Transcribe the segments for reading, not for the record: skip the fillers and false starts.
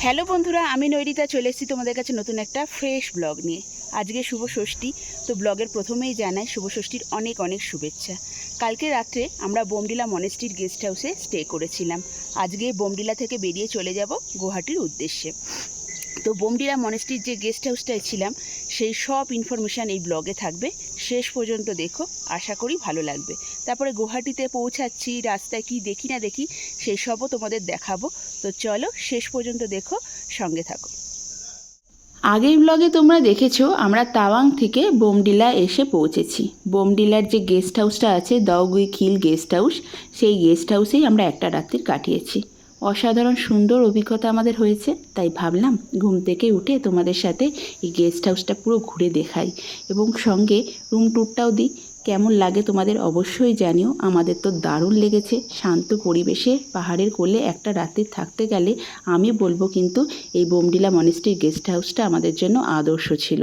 Hello বন্ধুরা, আমি নৈরিতা চলে এসেছি তোমাদের কাছে নতুন একটা ফ্রেশ ব্লগ নিয়ে। আজকে শুভ ষষ্ঠী, তো ব্লগের প্রথমেই জানাই শুভ ষষ্ঠীর অনেক অনেক শুভেচ্ছা। কালকে রাত্রে আমরা বোমডিলা মনেস্ট্রির গেস্ট হাউসে স্টে করেছিলাম। আজকে বোমডিলা থেকে বেরিয়ে চলে যাব গুয়াহাটির উদ্দেশ্যে। তো বোমডিলা মনেস্ট্রির যে গেস্ট হাউসটায় ছিলাম সেই সব ইনফরমেশান এই ব্লগে থাকবে, শেষ পর্যন্ত দেখো, আশা করি ভালো লাগবে। তারপরে গুয়াহাটিতে পৌঁছাচ্ছি, রাস্তায় কি দেখি না দেখি সেই সবও তোমাদের দেখাবো। তো চলো শেষ পর্যন্ত দেখো, সঙ্গে থাকো। আগের ব্লগে তোমরা দেখেছো আমরা তাওয়াং থেকে বোমডিলা এসে পৌঁছেছি। বোমডিলার যে গেস্ট হাউসটা আছে, দাওগুই খিল গেস্ট হাউস, সেই গেস্ট হাউসেই আমরা একটা রাত্রি কাটিয়েছি। অসাধারণ সুন্দর অভিজ্ঞতা আমাদের হয়েছে, তাই ভাবলাম ঘুম থেকে উঠে তোমাদের সাথে এই গেস্ট হাউসটা পুরো ঘুরে দেখাই এবং সঙ্গে রুম ট্যুরটাও দিই। কেমন লাগে তোমাদের অবশ্যই জানিও। আমাদের তো দারুণ লেগেছে। শান্ত পরিবেশে পাহাড়ের কোলে একটা রাতে থাকতে গেলে আমি বলবো কিন্তু এই বোমডিলা মনেস্ট্রির গেস্ট হাউসটা আমাদের জন্য আদর্শ ছিল।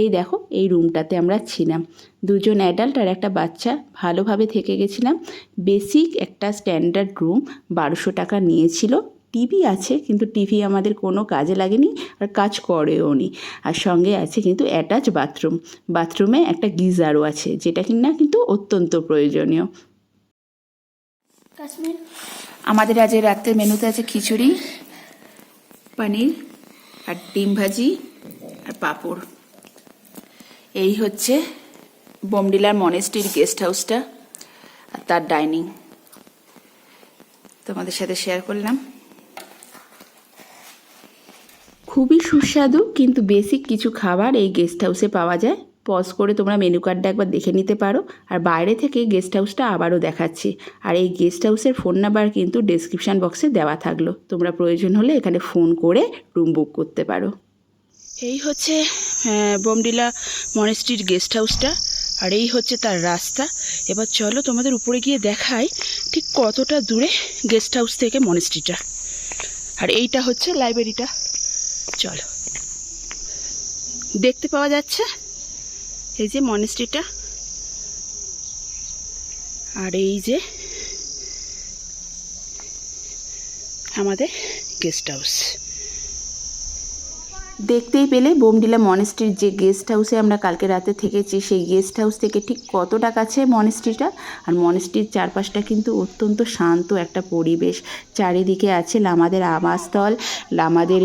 এই দেখো, এই রুমটাতে আমরা ছিলাম, দুজন অ্যাডাল্ট আর একটা বাচ্চা, ভালোভাবে থেকে গেছিলাম। বেসিক একটা স্ট্যান্ডার্ড রুম, 1200 টাকা নিয়েছিল। টিভি আছে, কিন্তু টিভি আমাদের কোনো কাজে লাগেনি আর কাজ করেও নি। আর সঙ্গে আছে কিন্তু অ্যাটাচ বাথরুম, বাথরুমে একটা গিজারও আছে, যেটা কিনা কিন্তু অত্যন্ত প্রয়োজনীয়। আমাদের আজ রাত্রে মেনুতে আছে খিচুড়ি, পনির আর ডিম ভাজি আর পাঁপড়। এই হচ্ছে বোমডিলার মনেস্ট্রির গেস্ট হাউসটা আর তার ডাইনিং, তোমাদের সাথে শেয়ার করলাম। খুবই সুস্বাদু কিন্তু বেসিক কিছু খাবার এই গেস্ট হাউসে পাওয়া যায়। পজ করে তোমরা মেনু কার্ডটা একবার দেখে নিতে পারো। আর বাইরে থেকে গেস্ট হাউসটা আবারও দেখাচ্ছি। আর এই গেস্ট হাউসের ফোন নাম্বার কিন্তু ডেসক্রিপশান বক্সে দেওয়া থাকলো, তোমরা প্রয়োজন হলে এখানে ফোন করে রুম বুক করতে পারো। এই হচ্ছে বোমডিলা মনেস্ট্রির গেস্ট হাউসটা, আর এই হচ্ছে তার রাস্তা। এবার চলো তোমাদের উপরে গিয়ে দেখাই ঠিক কতটা দূরে গেস্ট হাউস থেকে মনেস্ট্রিটা। আর এইটা হচ্ছে লাইব্রেরিটা, চলো। দেখতে পাওয়া যাচ্ছে এই যে মনেস্ট্রিটা, আর এই যে আমাদের গেস্ট হাউস। দেখতেই পেলে বোমডিলা মনেস্ট্রির যে গেস্ট হাউসে আমরা কালকে রাতে থেকেছি, সেই গেস্ট হাউস থেকে ঠিক কতটা কাছে মনেস্ট্রিটা। আর মনেস্ট্রির চারপাশটা কিন্তু অত্যন্ত শান্ত একটা পরিবেশ। চারিদিকে আছে লামাদের আবাসস্থল, লামাদের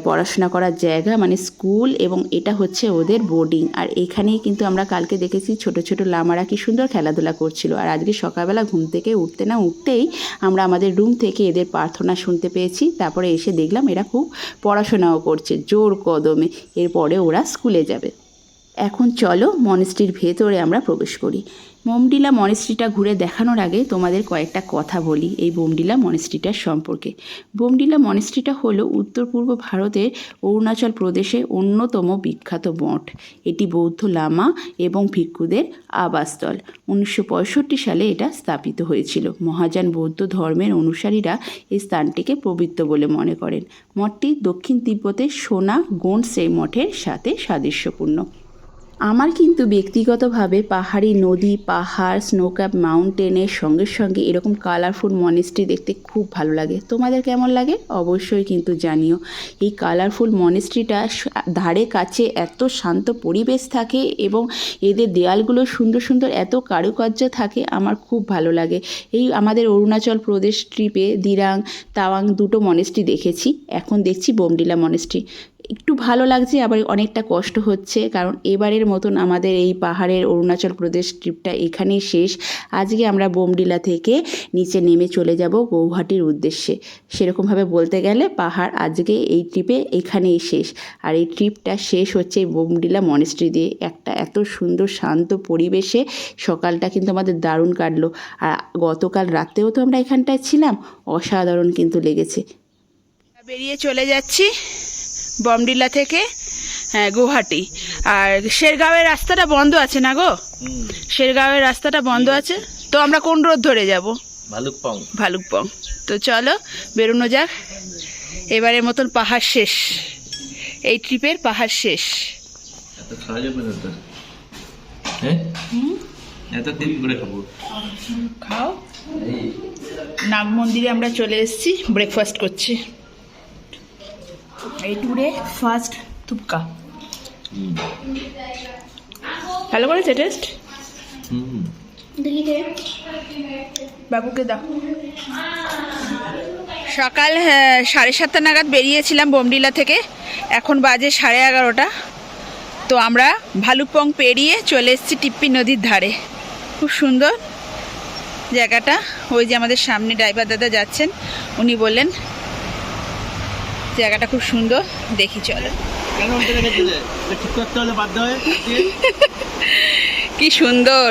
পড়াশোনা করার জায়গা মানে স্কুল, এবং এটা হচ্ছে ওদের বোর্ডিং। আর এখানেই কিন্তু আমরা কালকে দেখেছি ছোট ছোট লামারা কি সুন্দর খেলাধুলা করছিল। আর আজকে সকালবেলা ঘুম থেকে উঠতে না উঠতেই আমরা আমাদের রুম থেকে এদের প্রার্থনা শুনতে পেয়েছি। তারপরে এসে দেখলাম এরা খুব পড়াশোনাও করছে জোর কদমে, এরপরে ওরা স্কুলে যাবে। এখন চলো মনেস্ট্রির ভেতরে আমরা প্রবেশ করি। বোমডিলা মনেস্ট্রিটা ঘুরে দেখানোর আগে তোমাদের কয়েকটা কথা বলি এই বোমডিলা মনেস্ট্রিটার সম্পর্কে। বোমডিলা মনেস্ট্রিটা হলো উত্তর পূর্ব ভারতের অরুণাচল প্রদেশে অন্যতম বিখ্যাত মঠ। এটি বৌদ্ধ লামা এবং ভিক্ষুদের আবাসস্থল। 1965 সালে এটা স্থাপিত হয়েছিল। মহাযান বৌদ্ধ ধর্মের অনুসারীরা এই স্থানটিকে পবিত্র বলে মনে করেন। মঠটি দক্ষিণ তিব্বতের সোনা গোন্ডসে মঠের সাথে সাদৃশ্যপূর্ণ। আমার কিন্তু ব্যক্তিগতভাবে পাহাড়ি নদী, পাহাড়, স্নোক্যাপ মাউন্টেনের সঙ্গে সঙ্গে এরকম কালারফুল মনেস্ট্রি দেখতে খুব ভালো লাগে। তোমাদের কেমন লাগে অবশ্যই কিন্তু জানিও। এই কালারফুল মনেস্ট্রিটা ধারে কাছে এত শান্ত পরিবেশ থাকে এবং এদের দেয়ালগুলো সুন্দর সুন্দর এত কারুকার্য থাকে, আমার খুব ভালো লাগে। এই আমাদের অরুণাচল প্রদেশ ট্রিপে দিরাং, তাওয়াং দুটো মনেস্ট্রি দেখেছি, এখন দেখছি বোমডিলা মনেস্ট্রি। একটু ভালো লাগছে, আবার অনেকটা কষ্ট হচ্ছে, কারণ এবারের মতন আমাদের এই পাহাড়ের অরুণাচল প্রদেশ ট্রিপটা এখানেই শেষ। আজকে আমরা বোমডিলা থেকে নিচে নেমে চলে যাব গৌহাটির উদ্দেশ্যে। সেরকমভাবে বলতে গেলে পাহাড় আজকে এই ট্রিপে এখানেই শেষ। আর এই ট্রিপটা শেষ হচ্ছে বোমডিলা মনেস্ট্রি দিয়ে, একটা এত সুন্দর শান্ত পরিবেশে। সকালটা কিন্তু আমাদের দারুণ কাটলো। আর গতকাল রাতেও তো আমরা এখানটায় ছিলাম, অসাধারণ কিন্তু লেগেছে। বেরিয়ে চলে যাচ্ছি বোমডিলা থেকে গুয়াহাটি। আর শেরগাঁওয়ের রাস্তাটা বন্ধ আছে না গো? শেরগাঁওয়ের রাস্তাটা বন্ধ আছে, তো আমরা কোন রোড ধরে যাব? ভালুকপং। তো চলো বেরোনো যাক। এবারের মতন পাহাড় শেষ, এই ট্রিপের পাহাড় শেষ। খাও। নাগ মন্দিরে আমরা চলে এসেছি, ব্রেকফাস্ট করছি। এই ট্যুরে ফার্স্ট থুপকা। ভালো করেছে টেস্ট? বাবুকে দাও। সকাল 7:30 নাগাদ বেরিয়েছিলাম বোমডিলা থেকে, এখন বাজে 11:30। তো আমরা ভালুকপং পেরিয়ে চলে এসেছি টিপ্পি নদীর ধারে। খুব সুন্দর জায়গাটা। ওই যে আমাদের সামনে ড্রাইভার দাদা যাচ্ছেন, উনি বললেন জায়গাটা খুব সুন্দর, দেখি চলো। কি সুন্দর।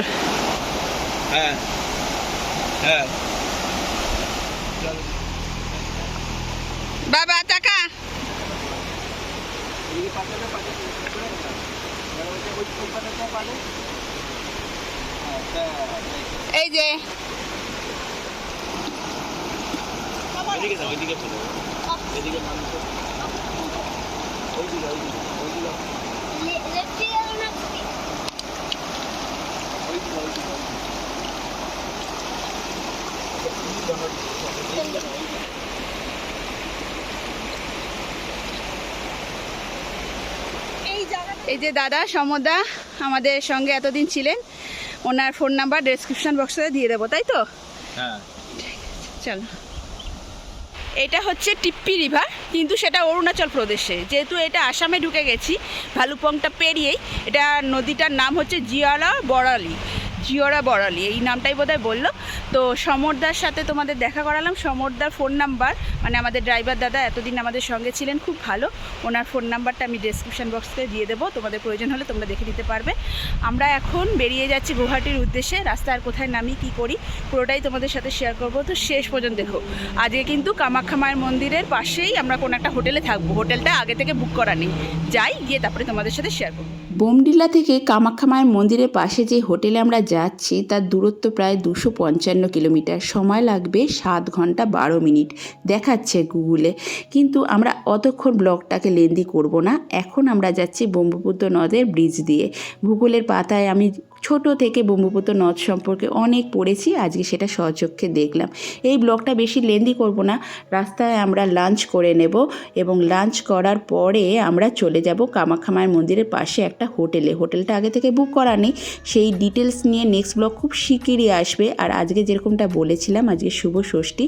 বাবা টাকা এই যে এই যে দাদা সমদা আমাদের সঙ্গে এতদিন ছিলেন, ওনার ফোন নাম্বার ডেসক্রিপশন বক্সে দিয়ে দেবো, তাই তো? হ্যাঁ, চলো। এটা হচ্ছে টিপ্পি রিভার, কিন্তু সেটা অরুণাচল প্রদেশে। যেহেতু এটা আসামে ঢুকে গেছি ভালুকপংটা পেরিয়েই, এটা নদীটার নাম হচ্ছে জিয়ারা বড়ালি, এই নামটাই বোধহয় বললো। তো সমরদার সাথে তোমাদের দেখা করালাম। সমরদার ফোন নাম্বার, মানে আমাদের ড্রাইভার দাদা এতদিন আমাদের সঙ্গে ছিলেন, খুব ভালো। ওনার ফোন নাম্বারটা আমি ডেসক্রিপশন বক্সে দিয়ে দেবো, তোমাদের প্রয়োজন হলে তোমরা দেখে নিতে পারবে। আমরা এখন বেরিয়ে যাচ্ছি গুয়াহাটির উদ্দেশ্যে। রাস্তায় কোথায় নামি কী করি পুরোটাই তোমাদের সাথে শেয়ার করবো। তো শেষ পর্যন্ত দেখো। আজকে কিন্তু কামাখ্যা মায়ের মন্দিরের পাশেই আমরা কোনো একটা হোটেলে থাকবো। হোটেলটা আগে থেকে বুক করা নেই, যাই গিয়ে তারপরে তোমাদের সাথে শেয়ার করবো। বোমডিলা থেকে কামাখ্যা মায়ের মন্দিরের পাশে যে হোটেলে আমরা যাচ্ছি তার দূরত্ব প্রায় 255 কিলোমিটার। সময় লাগবে 7 ঘন্টা 12 মিনিট দেখাচ্ছে গুগলে, কিন্তু আমরা অতক্ষণ ব্লগটাকে লেন্দি করব না। এখন আমরা যাচ্ছি ব্রহ্মপুত্র নদের ব্রিজ দিয়ে। ভূগোলের পাতায় আমি ছোট থেকে ব্রহ্মপুত্র নদ সম্পর্কে অনেক পড়েছি, আজকে সেটা স্বচক্ষে দেখলাম। এই ব্লগটা বেশি লেন্দি করব না। রাস্তায় আমরা লাঞ্চ করে নেব এবং লাঞ্চ করার পরে আমরা চলে যাব কামাখ্যা মায়ের মন্দিরের পাশে একটা হোটেলে। হোটেলটা আগে থেকে বুক করা নেই, সেই ডিটেলস নিয়ে নেক্সট ব্লগ খুব শিগগিরই আসবে। আর আজকে যেরকমটা বলেছিলাম, আজকে শুভ ষষ্ঠী,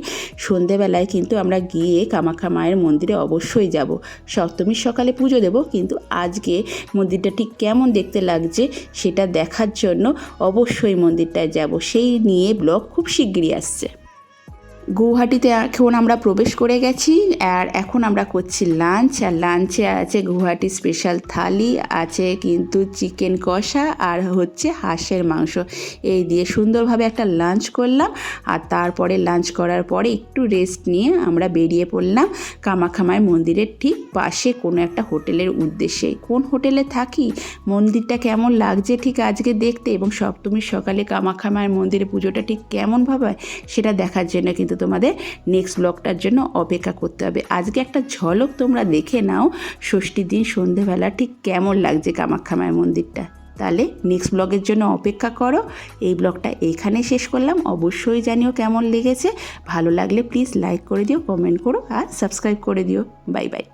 সন্ধেবেলায় কিন্তু আমরা গিয়ে কামাখ্যা মায়ের মন্দিরে অবশ্যই যাব। সপ্তমীর সকালে পুজো দেব, কিন্তু আজকে মন্দিরটা ঠিক কেমন দেখতে লাগছে সেটা দেখার জন্য অবশ্যই মন্দিরটায় যাব। সেই নিয়ে ব্লগ খুব শিগগিরই আসছে। গুয়াহাটিতে এখন আমরা প্রবেশ করে গেছি, আর এখন আমরা করছি লাঞ্চ। আর লাঞ্চে আছে গুয়াহাটি স্পেশাল থালি, আছে কিন্তু চিকেন কষা, আর হচ্ছে হাঁসের মাংস। এই দিয়ে সুন্দরভাবে একটা লাঞ্চ করলাম। আর তারপরে লাঞ্চ করার পরে একটু রেস্ট নিয়ে আমরা বেরিয়ে পড়লাম কামাখ্যা মায়ের মন্দিরের ঠিক পাশে কোনো একটা হোটেলের উদ্দেশ্যে। কোন হোটেলে থাকি, মন্দিরটা কেমন লাগছে ঠিক আজকে দেখতে, এবং সপ্তমীর সকালে কামাখ্যা মায়ের মন্দিরে পুজোটা ঠিক কেমনভাবে হয় সেটা দেখার জন্য কিন্তু তোমাদের নেক্সট ব্লগটার জন্য অপেক্ষা করতে হবে। আজকে একটা ঝলক তোমরা দেখে নাও, ষষ্ঠীর দিন সন্ধেবেলা ঠিক কেমন লাগছে কামাখ্যা মায়ের মন্দিরটা। তাহলে নেক্সট ব্লগের জন্য অপেক্ষা করো। এই ব্লগটা এইখানে শেষ করলাম। অবশ্যই জানিও কেমন লেগেছে। ভালো লাগলে প্লিজ লাইক করে দিও, কমেন্ট করো আর সাবস্ক্রাইব করে দিও। Bye bye.